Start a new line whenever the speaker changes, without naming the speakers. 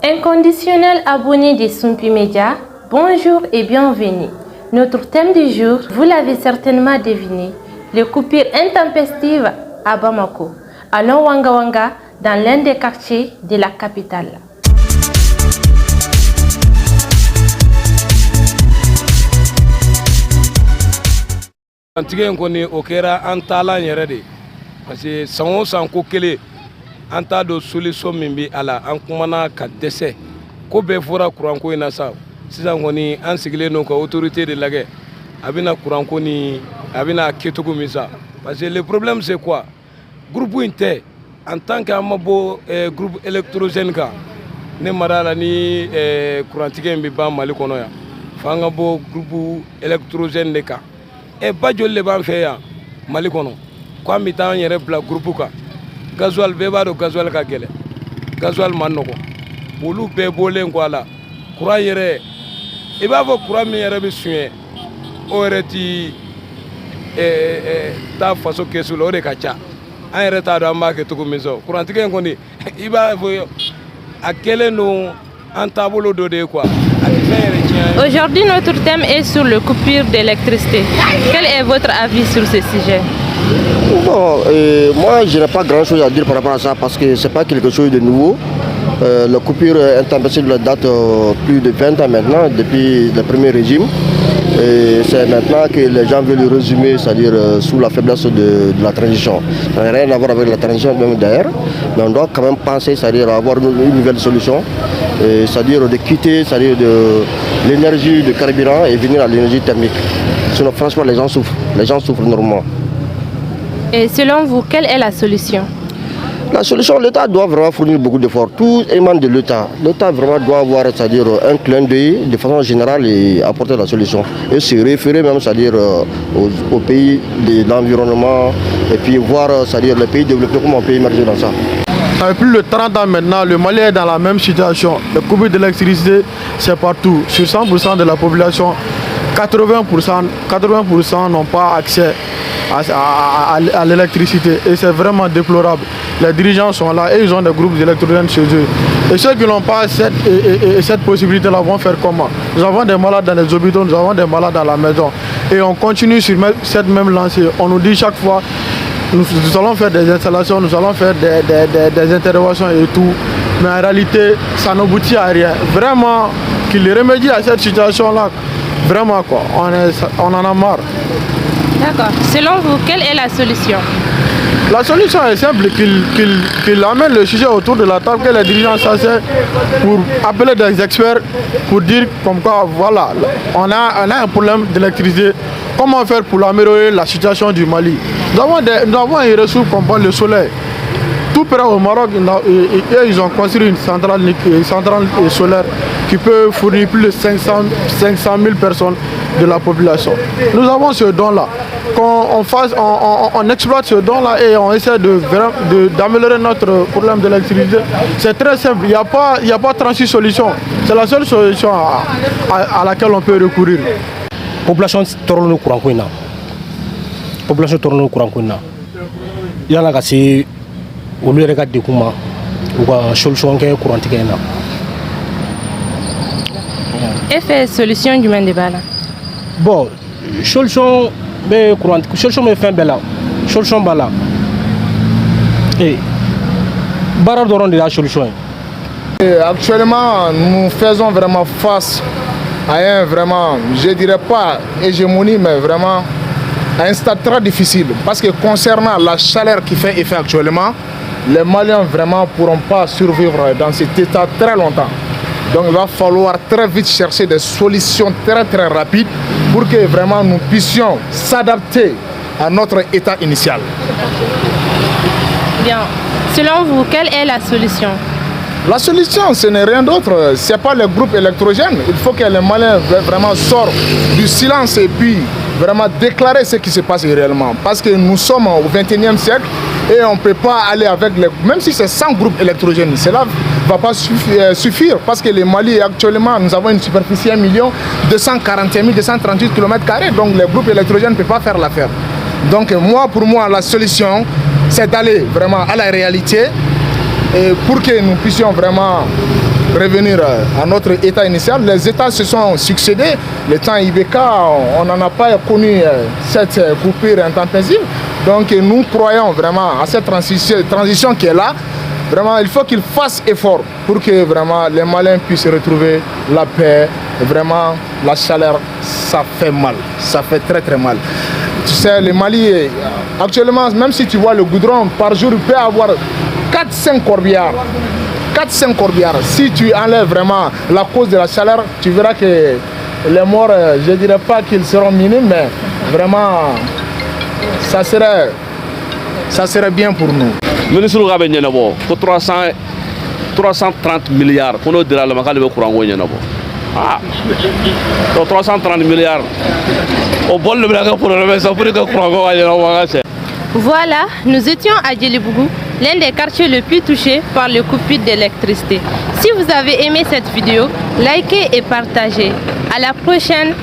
Inconditionnel abonné des Sumpi Media, bonjour et bienvenue. Notre thème du jour, vous l'avez certainement deviné, les coupures intempestives à Bamako, à Wanga Wanga, dans l'un des quartiers de la capitale.
Antiguen koni okera antala nyerede parce que sango sanko kele anta do solution mimbi ala an kumana ka dese ko be fora kuran ko ina sa sisan koni an sigile no ko autorité de lage abina kuran ko ni abina ketugo misa parce que le problème c'est quoi groupe inte en tant qu'amabo groupe électrogène ka ne marala ni kuran tiguen bi ba mali kono ya fanga bo groupe électrogène de ka e bajol le ban fe ya mali kono ko mi tan yere bla groupe ka gasoil be ba do gasoil ka gele gasoil man noko bolu be bolen ko ala courant yere e ba fo courant mi yere bi suye o reti ta faso kesu lo de ka cha an yere ta do amba ke to ko miso courant tiken ko ni e ba fo akele no en tableau do de quoi.
Aujourd'hui, notre thème est sur le coupure d'électricité. Quel est votre avis sur ce sujet?
Bon, moi, je n'ai pas grand-chose à dire par rapport à ça parce que ce n'est pas quelque chose de nouveau. La coupure intempestive date plus de 20 ans maintenant, depuis le premier régime. Et c'est maintenant que les gens veulent le résumer, c'est-à-dire sous la faiblesse de la transition. Ça n'a rien à voir avec la transition même d'ailleurs, mais on doit quand même penser, c'est-à-dire avoir une nouvelle solution, c'est-à-dire de quitter, c'est-à-dire de l'énergie de carburant et venir à l'énergie thermique. Sinon, franchement, les gens souffrent normalement.
Et selon vous, quelle est la solution?
La solution, l'État doit vraiment fournir beaucoup d'efforts. Tout émane de l'État. L'État vraiment doit avoir, c'est-à-dire un clin d'œil de façon générale et apporter la solution. Et se référer même, c'est-à-dire aux pays de l'environnement et puis voir, c'est-à-dire les pays développés, comment on peut émerger dans ça.
Avec plus de 30 ans maintenant, le Mali est dans la même situation. Le coupure d'électricité, c'est partout. Sur 100% de la population, 80% n'ont pas accès à l'électricité et c'est vraiment déplorable. Les dirigeants sont là et ils ont des groupes d'électrogènes chez eux. Et ceux qui n'ont pas cette possibilité-là vont faire comment? Nous avons des malades dans les hôpitaux, nous avons des malades à la maison. Et on continue sur cette même lancée. On nous dit chaque fois, nous allons faire des installations, nous allons faire des interventions et tout. Mais en réalité, ça n'aboutit à rien. Vraiment, qu'il remédie à cette situation-là, vraiment quoi, on en a marre.
D'accord. Selon vous, quelle est la solution?
La solution est simple, qu'il amène le sujet autour de la table, que les dirigeants s'asseyent pour appeler des experts, pour dire comme quoi, voilà, on a un problème d'électricité, comment faire pour améliorer la situation du Mali. Nous avons une ressource comme le soleil. Tout près au Maroc, ils ont construit une centrale solaire qui peut fournir plus de 500 000 personnes de la population. Nous avons ce don-là. On exploite ce don-là et on essaie d'améliorer notre problème d'électricité. C'est très simple, il n'y a pas 36 solutions. C'est la seule solution à laquelle on peut recourir.
Population tourne au courant. Population tourne au courant. Il y a aussi au lieu de regarder comment ou solution qui est courante.
Effet solution du monde de bala.
Bon, solution courante, solution mais fin bella, solution bala. Et barre d'oron de la solution.
Actuellement, nous faisons vraiment face à un vraiment, je dirais pas hégémonie, mais vraiment à un stade très difficile. Parce que concernant la chaleur qui fait effet actuellement, les Maliens vraiment ne pourront pas survivre dans cet état très longtemps. Donc il va falloir très vite chercher des solutions très rapides pour que vraiment nous puissions s'adapter à notre état initial.
Bien. Selon vous, quelle est la solution?
La solution, ce n'est rien d'autre. Ce n'est pas le groupe électrogène. Il faut que les Maliens vraiment sortent du silence et puis vraiment déclarer ce qui se passe réellement. Parce que nous sommes au XXIe siècle et on ne peut pas aller avec même si c'est 100 groupes électrogènes, cela ne va pas suffire parce que le Mali actuellement, nous avons une superficie 1 241 238 km², donc les groupes électrogènes ne peuvent pas faire l'affaire. Donc pour moi, la solution, c'est d'aller vraiment à la réalité Et pour que nous puissions vraiment revenir à notre état initial, les états se sont succédés. Le temps IBK, on n'en a pas connu cette coupure intempestive. Donc nous croyons vraiment à cette transition qui est là. Vraiment, il faut qu'ils fassent effort pour que vraiment les Maliens puissent retrouver la paix. Et vraiment, la chaleur, ça fait mal. Ça fait très très mal. Tu sais, le Mali, actuellement, même si tu vois le goudron, par jour, il peut avoir 4-5 corbillards. 4-5 corbillards. Si tu enlèves vraiment la cause de la chaleur, tu verras que les morts, je ne dirais pas qu'ils seront minimes, mais vraiment, ça serait bien pour nous.
Ministre Gabe Nyenabo, pour 330 milliards, pour nous dire le Makali Courant Nyenabo. Ah, 330 milliards. Au bol de blague pour le mettre pour que Courant Nyenabo.
Voilà, nous étions à Djelibougou, l'un des quartiers les plus touchés par le coupure d'électricité. Si vous avez aimé cette vidéo, likez et partagez. À la prochaine.